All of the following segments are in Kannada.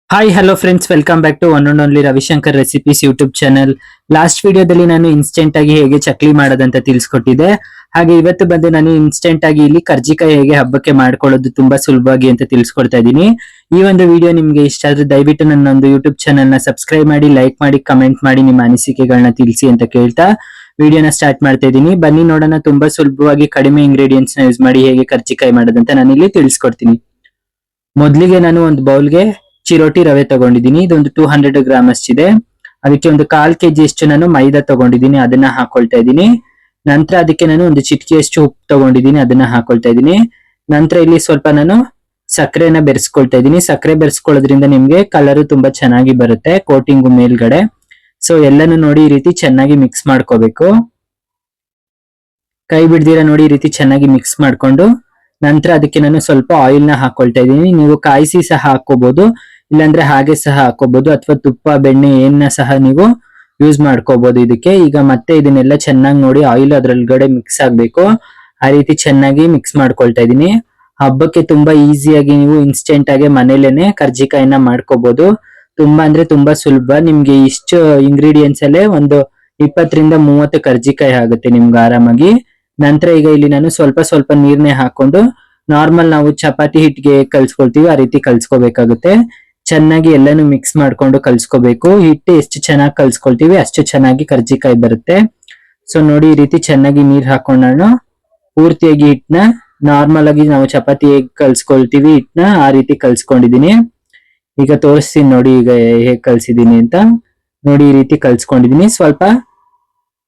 Hi hello friends, welcome back to one and only Ravishankar recipes YouTube channel. Last ವಿಡಿಯೋದಲ್ಲಿ ನಾನು ಇನ್ಸ್ಟೆಂಟ್ ಆಗಿ ಹೇಗೆ ಚಕ್ಲಿ ಮಾಡೋದಂತ ತಿಳಿಸ್ಕೊಟ್ಟಿದ್ದೆ. ಹಾಗೆ ಇವತ್ತು ಬಂದು ನಾನು ಇನ್ಸ್ಟೆಂಟ್ ಆಗಿ ಇಲ್ಲಿ ಕರ್ಜಿಕಾಯಿ ಹೇಗೆ ಹಬ್ಬಕ್ಕೆ ಮಾಡ್ಕೊಳ್ಳೋದು ತುಂಬಾ ಸುಲಭವಾಗಿ ಅಂತ ತಿಳಿಸ್ಕೊಡ್ತಾ ಇದ್ದೀನಿ. ಈ ಒಂದು ವಿಡಿಯೋ ನಿಮ್ಗೆ ಇಷ್ಟ ಆದ್ರೆ ದಯವಿಟ್ಟು ನನ್ನ ಒಂದು ಯೂಟ್ಯೂಬ್ ಚಾನಲ್ ನ ಸಬ್ಸ್ಕ್ರೈಬ್ ಮಾಡಿ, ಲೈಕ್ ಮಾಡಿ, ಕಮೆಂಟ್ ಮಾಡಿ, ನಿಮ್ಮ ಅನಿಸಿಕೆಗಳನ್ನ ತಿಳಿಸಿ ಅಂತ ಕೇಳ್ತಾ ವಿಡಿಯೋನ ಸ್ಟಾರ್ಟ್ ಮಾಡ್ತಾ ಇದ್ದೀನಿ. ಬನ್ನಿ ನೋಡೋಣ, ತುಂಬಾ ಸುಲಭವಾಗಿ ಕಡಿಮೆ ಇಂಗ್ರೀಡಿಯೆಂಟ್ಸ್ ನ ಯೂಸ್ ಮಾಡಿ ಹೇಗೆ ಕರ್ಜಿಕಾಯಿ ಮಾಡೋದಂತ ನಾನು ಇಲ್ಲಿ ತಿಳಿಸ್ಕೊಡ್ತೀನಿ. ಮೊದಲಿಗೆ ನಾನು ಒಂದು ಬೌಲ್ಗೆ ಚಿರೋಟಿ ರವೆ ತಗೊಂಡಿದ್ದೀನಿ. ಇದೊಂದು 200 ಗ್ರಾಮ್ ಅಷ್ಟಿದೆ. ಅದಕ್ಕೆ ಒಂದು 1/4 kg ಅಷ್ಟು ನಾನು ಮೈದಾ ತಗೊಂಡಿದ್ದೀನಿ, ಅದನ್ನ ಹಾಕೊಳ್ತಾ ಇದ್ದೀನಿ. ನಂತರ ಅದಕ್ಕೆ ನಾನು ಒಂದು ಚಿಟಿಕೆಯಷ್ಟು ಉಪ್ಪು ತಗೊಂಡಿದ್ದೀನಿ, ಅದನ್ನ ಹಾಕೊಳ್ತಾ ಇದ್ದೀನಿ. ನಂತರ ಇಲ್ಲಿ ಸ್ವಲ್ಪ ನಾನು ಸಕ್ಕರೆನ ಬೆರೆಸ್ಕೊಳ್ತಾ ಇದ್ದೀನಿ. ಸಕ್ಕರೆ ಬೆರೆಸ್ಕೊಳ್ಳೋದ್ರಿಂದ ನಿಮ್ಗೆ ಕಲರ್ ತುಂಬಾ ಚೆನ್ನಾಗಿ ಬರುತ್ತೆ, ಕೋಟಿಂಗು ಮೇಲ್ಗಡೆ. ಸೊ ಎಲ್ಲಾನು ನೋಡಿ ಈ ರೀತಿ ಚೆನ್ನಾಗಿ ಮಿಕ್ಸ್ ಮಾಡ್ಕೋಬೇಕು. ಕೈ ಬಿಡ್ದಿರ ನೋಡಿ ಈ ರೀತಿ ಚೆನ್ನಾಗಿ ಮಿಕ್ಸ್ ಮಾಡ್ಕೊಂಡು ನಂತರ ಅದಕ್ಕೆ ನಾನು ಸ್ವಲ್ಪ ಆಯಿಲ್ ನ ಹಾಕೊಳ್ತಾ ಇದ್ದೀನಿ. ನೀವು ಕಾಯಿಸಿ ಸಹ ಹಾಕೋಬಹುದು, ಇಲ್ಲಾಂದ್ರೆ ಹಾಗೆ ಸಹ ಹಾಕೋಬಹುದು, ಅಥವಾ ತುಪ್ಪ, ಬೆಣ್ಣೆ ಏನ್ನ ಸಹ ನೀವು ಯೂಸ್ ಮಾಡ್ಕೋಬಹುದು ಇದಕ್ಕೆ. ಈಗ ಮತ್ತೆ ಇದನ್ನೆಲ್ಲ ಚೆನ್ನಾಗಿ ನೋಡಿ ಆಯಿಲ್ ಅದ್ರೊಳಗಡೆ ಮಿಕ್ಸ್ ಆಗ್ಬೇಕು. ಆ ರೀತಿ ಚೆನ್ನಾಗಿ ಮಿಕ್ಸ್ ಮಾಡ್ಕೊಳ್ತಾ ಇದ್ದೀನಿ. ಹಬ್ಬಕ್ಕೆ ತುಂಬಾ ಈಸಿಯಾಗಿ ನೀವು ಇನ್ಸ್ಟೆಂಟ್ ಆಗಿ ಮನೇಲೇನೆ ಕರ್ಜಿಕಾಯಿನ ಮಾಡ್ಕೋಬಹುದು. ತುಂಬಾ ಅಂದ್ರೆ ತುಂಬಾ ಸುಲಭ. ನಿಮ್ಗೆ ಇಷ್ಟು ಇಂಗ್ರೀಡಿಯೆಂಟ್ಸ್ ಅಲ್ಲೇ ಒಂದು 20 ರಿಂದ 30 ಕರ್ಜಿಕಾಯಿ ಆಗುತ್ತೆ ನಿಮ್ಗೆ ಆರಾಮಾಗಿ. ನಂತರ ಈಗ ಇಲ್ಲಿ ನಾನು ಸ್ವಲ್ಪ ಸ್ವಲ್ಪ ನೀರ್ನೆ ಹಾಕೊಂಡು ನಾರ್ಮಲ್ ನಾವು ಚಪಾತಿ ಹಿಟ್ಟಿಗೆ ಕಲ್ಸ್ಕೊಳ್ತೀವಿ ಆ ರೀತಿ ಕಲ್ಸ್ಕೋಬೇಕಾಗುತ್ತೆ. ಚೆನ್ನಾಗಿ ಎಲ್ಲಾನು ಮಿಕ್ಸ್ ಮಾಡ್ಕೊಂಡು ಕಲ್ಸ್ಕೋಬೇಕು. ಹಿಟ್ಟು ಎಷ್ಟು ಚೆನ್ನಾಗಿ ಕಲ್ಸ್ಕೊಳ್ತೀವಿ ಅಷ್ಟು ಚೆನ್ನಾಗಿ ಕರ್ಜಿಕಾಯಿ ಬರುತ್ತೆ. ಸೊ ನೋಡಿ ಈ ರೀತಿ ಚೆನ್ನಾಗಿ ನೀರ್ ಹಾಕೊಂಡು ನಾನು ಪೂರ್ತಿಯಾಗಿ ಹಿಟ್ಟನ್ನ ನಾರ್ಮಲ್ ಆಗಿ ನಾವು ಚಪಾತಿ ಹೇಗ್ ಕಲ್ಸ್ಕೊಳ್ತೀವಿ ಹಿಟ್ಟನ್ನ ಆ ರೀತಿ ಕಲ್ಸ್ಕೊಂಡಿದೀನಿ. ಈಗ ತೋರಿಸ್ತೀನಿ ನೋಡಿ ಈಗ ಹೇಗ್ ಕಲ್ಸಿದೀನಿ ಅಂತ. ನೋಡಿ ಈ ರೀತಿ ಕಲ್ಸ್ಕೊಂಡಿದೀನಿ. ಸ್ವಲ್ಪ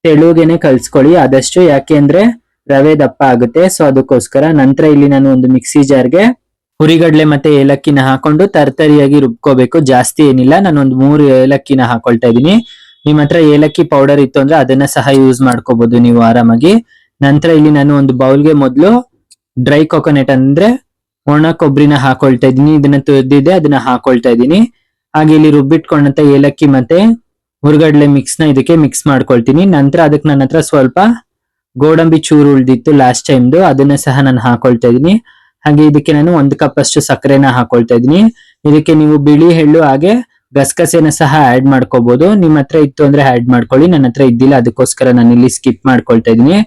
ತೆಳುಗೆನೆ ಕಲ್ಸ್ಕೊಳ್ಳಿ ಆದಷ್ಟು, ಯಾಕೆ ಅಂದ್ರೆ ರವೆ ದಪ್ಪ ಆಗುತ್ತೆ. ಸೊ ಅದಕ್ಕೋಸ್ಕರ. ನಂತರ ಇಲ್ಲಿ ನಾನು ಒಂದು ಮಿಕ್ಸಿ ಜಾರ್ಗೆ ಹುರಿಗಡ್ಲೆ ಮತ್ತೆ ಏಲಕ್ಕಿನ ಹಾಕೊಂಡು ತರ್ತರಿಯಾಗಿ ರುಬ್ಕೋಬೇಕು. ಜಾಸ್ತಿ ಏನಿಲ್ಲ, ನಾನು ಒಂದು 3 ಏಲಕ್ಕಿನ ಹಾಕೊಳ್ತಾ ಇದೀನಿ. ನಿಮ್ ಹತ್ರ ಏಲಕ್ಕಿ ಪೌಡರ್ ಇತ್ತು ಅಂದ್ರೆ ಅದನ್ನ ಸಹ ಯೂಸ್ ಮಾಡ್ಕೋಬಹುದು ನೀವು ಆರಾಮಾಗಿ. ನಂತರ ಇಲ್ಲಿ ನಾನು ಒಂದು ಬೌಲ್ಗೆ ಮೊದಲು ಡ್ರೈ ಕೊಕೊನೆಟ್ ಅಂದ್ರೆ ಒಣ ಕೊಬ್ಬರಿನ ಹಾಕೊಳ್ತಾ ಇದೀನಿ. ಇದನ್ನ ತುರಿದಿದೆ ಅದನ್ನ ಹಾಕೊಳ್ತಾ ಇದೀನಿ. ಹಾಗೆ ಇಲ್ಲಿ ರುಬ್ಬಿಟ್ಕೊಂಡಂತ ಏಲಕ್ಕಿ ಮತ್ತೆ ಹುರಿಗಡ್ಲೆ ಮಿಕ್ಸ್ ನ ಇದಕ್ಕೆ ಮಿಕ್ಸ್ ಮಾಡ್ಕೊಳ್ತೀನಿ. ನಂತರ ಅದಕ್ಕೆ ನನ್ನ ಹತ್ರ ಸ್ವಲ್ಪ ಗೋಡಂಬಿ ಚೂರು ಉಳ್ದಿತ್ತು ಲಾಸ್ಟ್ ಟೈಮ್ದು, ಅದನ್ನ ಸಹ ನಾನು ಹಾಕೊಳ್ತಾ ಇದೀನಿ. ಹಾಗೆ ಇದಕ್ಕೆ ನಾನು 1 ಕಪ್ ಅಷ್ಟು ಸಕ್ಕರೆನ ಹಾಕೊಳ್ತಾ ಇದೀನಿ. ಇದಕ್ಕೆ ನೀವು ಬಿಳಿ ಎಳ್ಳು ಹಾಗೆ ಗಸಗಸೆನ ಸಹ ಆಡ್ ಮಾಡ್ಕೋಬಹುದು. ನಿಮ್ ಹತ್ರ ಇತ್ತು ಅಂದ್ರೆ ಆಡ್ ಮಾಡ್ಕೊಳ್ಳಿ, ನನ್ನ ಹತ್ರ ಇದ್ದಿಲ್ಲ ಅದಕ್ಕೋಸ್ಕರ ನಾನು ಇಲ್ಲಿ ಸ್ಕಿಪ್ ಮಾಡ್ಕೊಳ್ತಾ ಇದೀನಿ.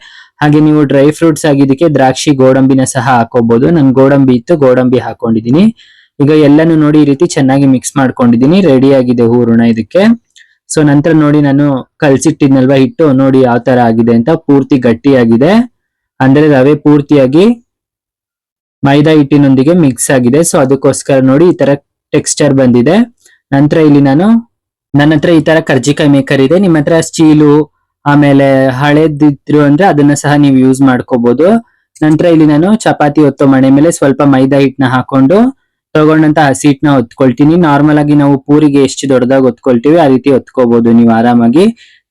ಹಾಗೆ ನೀವು ಡ್ರೈ ಫ್ರೂಟ್ಸ್ ಆಗಿ ಇದಕ್ಕೆ ದ್ರಾಕ್ಷಿ, ಗೋಡಂಬಿನ ಸಹ ಹಾಕೋಬಹುದು. ನನ್ ಗೋಡಂಬಿ ಇತ್ತು, ಗೋಡಂಬಿ ಹಾಕೊಂಡಿದೀನಿ. ಈಗ ಎಲ್ಲಾನು ನೋಡಿ ಈ ರೀತಿ ಚೆನ್ನಾಗಿ ಮಿಕ್ಸ್ ಮಾಡ್ಕೊಂಡಿದೀನಿ. ರೆಡಿ ಆಗಿದೆ ಹೂರಣ ಇದಕ್ಕೆ. ಸೊ ನಂತರ ನೋಡಿ ನಾನು ಕಲ್ಸಿಟ್ಟಿದ್ನಲ್ವಾ ಹಿಟ್ಟು, ನೋಡಿ ಯಾವ ತರ ಆಗಿದೆ ಅಂತ. ಪೂರ್ತಿ ಗಟ್ಟಿಯಾಗಿದೆ, ಅಂದ್ರೆ ರವೆ ಪೂರ್ತಿಯಾಗಿ ಮೈದಾ ಹಿಟ್ಟಿನೊಂದಿಗೆ ಮಿಕ್ಸ್ ಆಗಿದೆ. ಸೊ ಅದಕ್ಕೋಸ್ಕರ ನೋಡಿ ಈ ತರ ಟೆಕ್ಸ್ಚರ್ ಬಂದಿದೆ. ನಂತರ ಇಲ್ಲಿ ನಾನು ನನ್ನ ಹತ್ರ ಈ ತರ ಕರ್ಜಿಕಾಯಿ ಮೇಕರ್ ಇದೆ. ನಿಮ್ಮ ಹತ್ರ ಸ್ಟೀಲು ಆಮೇಲೆ ಹಳೇದಿದ್ರು ಅಂದ್ರೆ ಅದನ್ನ ಸಹ ನೀವು ಯೂಸ್ ಮಾಡ್ಕೋಬಹುದು. ನಂತರ ಇಲ್ಲಿ ನಾನು ಚಪಾತಿ ಒತ್ತೋ ಮಣೆ ಮೇಲೆ ಸ್ವಲ್ಪ ಮೈದಾ ಹಿಟ್ಟನ್ನ ಹಾಕೊಂಡು ತಗೊಂಡಂತ ಹಸಿ ಹಿಟ್ಟನ್ನ ಹೊತ್ಕೊಳ್ತೀನಿ. ನಾರ್ಮಲ್ ಆಗಿ ನಾವು ಪೂರಿಗೆ ಎಷ್ಟು ದೊಡ್ಡದಾಗಿ ಹೊತ್ಕೊಳ್ತೀವಿ ಆ ರೀತಿ ಹೊತ್ಕೋಬಹುದು ನೀವು ಆರಾಮಾಗಿ.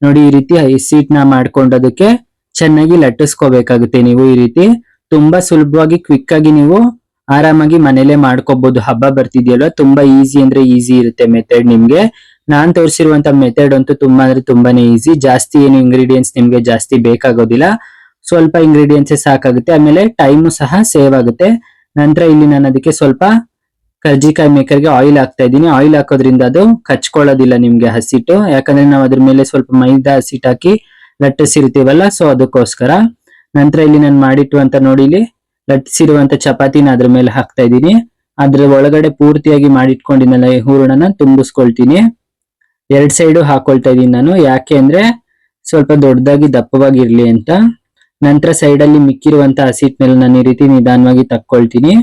ನೋಡಿ ಈ ರೀತಿ ಹಸಿ ಹಿಟ್ಟನ್ನ ಮಾಡ್ಕೊಂಡೋದಕ್ಕೆ ಚೆನ್ನಾಗಿ ಲಟ್ಟಿಸ್ಕೋಬೇಕಾಗುತ್ತೆ ನೀವು ಈ ರೀತಿ. ತುಂಬಾ ಸುಲಭವಾಗಿ ಕ್ವಿಕ್ ಆಗಿ ನೀವು ಆರಾಮಾಗಿ ಮನೇಲೆ ಮಾಡ್ಕೋಬಹುದು. ಹಬ್ಬ ಬರ್ತಿದ್ಯಲ್ವಾ, ತುಂಬಾ ಈಸಿ ಅಂದ್ರೆ ಈಸಿ ಇರುತ್ತೆ ಮೆಥಡ್ ನಿಮ್ಗೆ. ನಾನ್ ತೋರಿಸಿರುವಂತ ಮೆಥಡ್ ಅಂತೂ ತುಂಬಾ ಅಂದ್ರೆ ತುಂಬಾನೇ ಈಸಿ. ಜಾಸ್ತಿ ಏನು ಇಂಗ್ರೀಡಿಯೆಂಟ್ಸ್ ನಿಮ್ಗೆ ಜಾಸ್ತಿ ಬೇಕಾಗೋದಿಲ್ಲ, ಸ್ವಲ್ಪ ಇಂಗ್ರೀಡಿಯೆಂಟ್ಸ್ ಸಾಕಾಗುತ್ತೆ. ಆಮೇಲೆ ಟೈಮು ಸಹ ಸೇವ್ ಆಗುತ್ತೆ. ನಂತರ ಇಲ್ಲಿ ನಾನು ಅದಕ್ಕೆ ಸ್ವಲ್ಪ ಕರ್ಜಿಕಾಯಿ ಮೇಕರ್ಗೆ ಆಯಿಲ್ ಹಾಕ್ತಾ ಇದ್ದೀನಿ. ಆಯಿಲ್ ಹಾಕೋದ್ರಿಂದ ಅದು ಕಚ್ಕೊಳ್ಳೋದಿಲ್ಲ ನಿಮ್ಗೆ ಹಸಿಟ್ಟು, ಯಾಕಂದ್ರೆ ನಾವು ಅದ್ರ ಮೇಲೆ ಸ್ವಲ್ಪ ಮೈದಾ ಹಸಿಟ್ಟು ಹಾಕಿ ಲಟ್ಟಿಸಿರ್ತೀವಲ್ಲ, ಸೊ ಅದಕ್ಕೋಸ್ಕರ. ನಂತರ ಇಲ್ಲಿ ನಾನು ಮಾಡಿಟ್ಟು ಅಂತ ನೋಡಿ ಇಲ್ಲಿ ಲಟ್ಟಿಸಿರುವಂತ ಚಪಾತಿನ ಅದ್ರ ಮೇಲೆ ಹಾಕ್ತಾ ಇದ್ದೀನಿ. ಅದ್ರ ಒಳಗಡೆ ಪೂರ್ತಿಯಾಗಿ ಮಾಡಿಟ್ಕೊಂಡಿದ್ದೆಲ್ಲ ಹೂರಣನ ತುಂಬಿಸ್ಕೊಳ್ತೀನಿ. 2 ಸೈಡು ಹಾಕೊಳ್ತಾ ಇದೀನಿ ನಾನು, ಯಾಕೆ ಅಂದ್ರೆ ಸ್ವಲ್ಪ ದೊಡ್ಡದಾಗಿ ದಪ್ಪವಾಗಿರ್ಲಿ ಅಂತ. ನಂತರ ಸೈಡ್ ಅಲ್ಲಿ ಮಿಕ್ಕಿರುವಂತ ಹಸಿಟ್ನೆಲ್ಲ ನಾನು ಈ ರೀತಿ ನಿಧಾನವಾಗಿ ತಕ್ಕೊಳ್ತೀನಿ.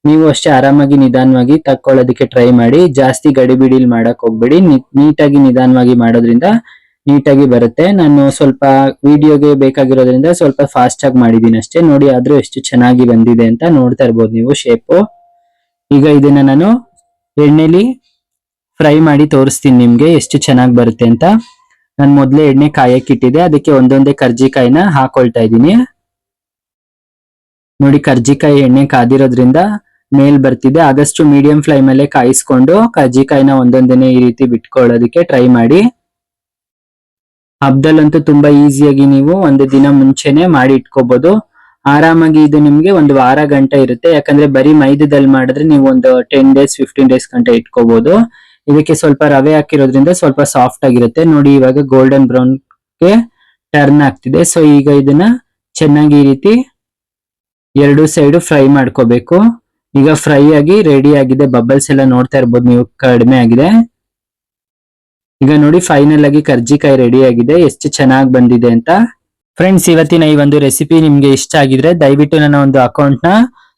ನೀವು ಅಷ್ಟೇ ಆರಾಮಾಗಿ ನಿಧಾನವಾಗಿ ತಕ್ಕೊಳ್ಳೋದಕ್ಕೆ ಟ್ರೈ ಮಾಡಿ. ಜಾಸ್ತಿ ಗಡಿಬಿಡಿಲಿ ಮಾಡಕ್ ಹೋಗ್ಬೇಡಿ. ನೀಟಾಗಿ ನಿಧಾನವಾಗಿ ಮಾಡೋದ್ರಿಂದ ನೀಟಾಗಿ ಬರುತ್ತೆ. ನಾನು ಸ್ವಲ್ಪ ವಿಡಿಯೋಗೆ ಬೇಕಾಗಿರೋದ್ರಿಂದ ಸ್ವಲ್ಪ ಫಾಸ್ಟ್ ಆಗಿ ಮಾಡಿದೀನಿ ಅಷ್ಟೇ. ನೋಡಿ ಆದ್ರೂ ಎಷ್ಟು ಚೆನ್ನಾಗಿ ಬಂದಿದೆ ಅಂತ ನೋಡ್ತಾ ಇರ್ಬೋದು ನೀವು ಶೇಪು. ಈಗ ಇದನ್ನ ನಾನು ಎಣ್ಣೆಲಿ ಫ್ರೈ ಮಾಡಿ ತೋರಿಸ್ತೀನಿ ನಿಮ್ಗೆ ಎಷ್ಟು ಚೆನ್ನಾಗಿ ಬರುತ್ತೆ ಅಂತ. ನಾನು ಮೊದ್ಲೇ ಎಣ್ಣೆ ಕಾಯಕ್ಕೆ ಇಟ್ಟಿದೆ, ಅದಕ್ಕೆ ಒಂದೊಂದೇ ಕರ್ಜಿಕಾಯಿನ ಹಾಕೊಳ್ತಾ ಇದ್ದೀನಿ. ನೋಡಿ ಕರ್ಜಿಕಾಯಿ ಎಣ್ಣೆ ಕಾದಿರೋದ್ರಿಂದ ಮೇಲ್ ಬರ್ತಿದೆ. ಆದಷ್ಟು ಮೀಡಿಯಂ ಫ್ಲೇಮ್ ಅಲ್ಲೇ ಕಾಯಿಸ್ಕೊಂಡು ಕರ್ಜಿಕಾಯಿನ ಒಂದೊಂದನೇ ಈ ರೀತಿ ಬಿಟ್ಕೊಳ್ಳೋದಕ್ಕೆ ಟ್ರೈ ಮಾಡಿ. ಹಬ್ಬದಲ್ಲಂತೂ ತುಂಬಾ ಈಸಿಯಾಗಿ ನೀವು ಒಂದು ದಿನ ಮುಂಚೆನೆ ಮಾಡಿ ಇಟ್ಕೋಬಹುದು. ಆರಾಮಾಗಿ ಇದು ನಿಮ್ಗೆ ಒಂದು ವಾರ ಗಂಟೆ ಇರುತ್ತೆ. ಯಾಕಂದ್ರೆ ಬರೀ ಮೈದಾದಲ್ಲಿ ಮಾಡಿದ್ರೆ ನೀವು ಒಂದು 10 ಡೇಸ್ 15 ಡೇಸ್ ಗಂಟೆ ಇಟ್ಕೋಬಹುದು. ಇದಕ್ಕೆ ಸ್ವಲ್ಪ ರವೆ ಹಾಕಿರೋದ್ರಿಂದ ಸ್ವಲ್ಪ ಸಾಫ್ಟ್ ಆಗಿರುತ್ತೆ. ನೋಡಿ ಇವಾಗ ಗೋಲ್ಡನ್ ಬ್ರೌನ್ ಗೆ ಟರ್ನ್ ಆಗ್ತಿದೆ. ಸೊ ಈಗ ಇದನ್ನ ಚೆನ್ನಾಗಿ ಈ ರೀತಿ ಎರಡು ಸೈಡ್ ಫ್ರೈ ಮಾಡ್ಕೋಬೇಕು. ಈಗ ಫ್ರೈ ಆಗಿ ರೆಡಿ ಆಗಿದೆ. ಬಬಲ್ಸ್ ಎಲ್ಲ ನೋಡ್ತಾ ಇರ್ಬೋದು ನೀವು, ಕಡಿಮೆ ಆಗಿದೆ. ಈಗ ನೋಡಿ ಫೈನಲ್ ಆಗಿ ಕರ್ಜಿಕಾಯಿ ರೆಡಿ ಆಗಿದೆ. ಎಷ್ಟು ಚೆನ್ನಾಗಿ ಬಂದಿದೆ ಅಂತ. ಫ್ರೆಂಡ್ಸ್, ಇವತ್ತಿನ ಈ ಒಂದು ರೆಸಿಪಿ ನಿಮ್ಗೆ ಇಷ್ಟ ಆಗಿದ್ರೆ ದಯವಿಟ್ಟು ನನ್ನ ಒಂದು ಅಕೌಂಟ್ ನ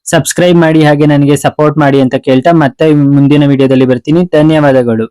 ಸಬ್ಸ್ಕ್ರೈಬ್ ಮಾಡಿ, ಹಾಗೆ ನನಗೆ ಸಪೋರ್ಟ್ ಮಾಡಿ ಅಂತ ಕೇಳ್ತಾ ಮತ್ತೆ ಮುಂದಿನ ವಿಡಿಯೋದಲ್ಲಿ ಬರ್ತೀನಿ. ಧನ್ಯವಾದಗಳು.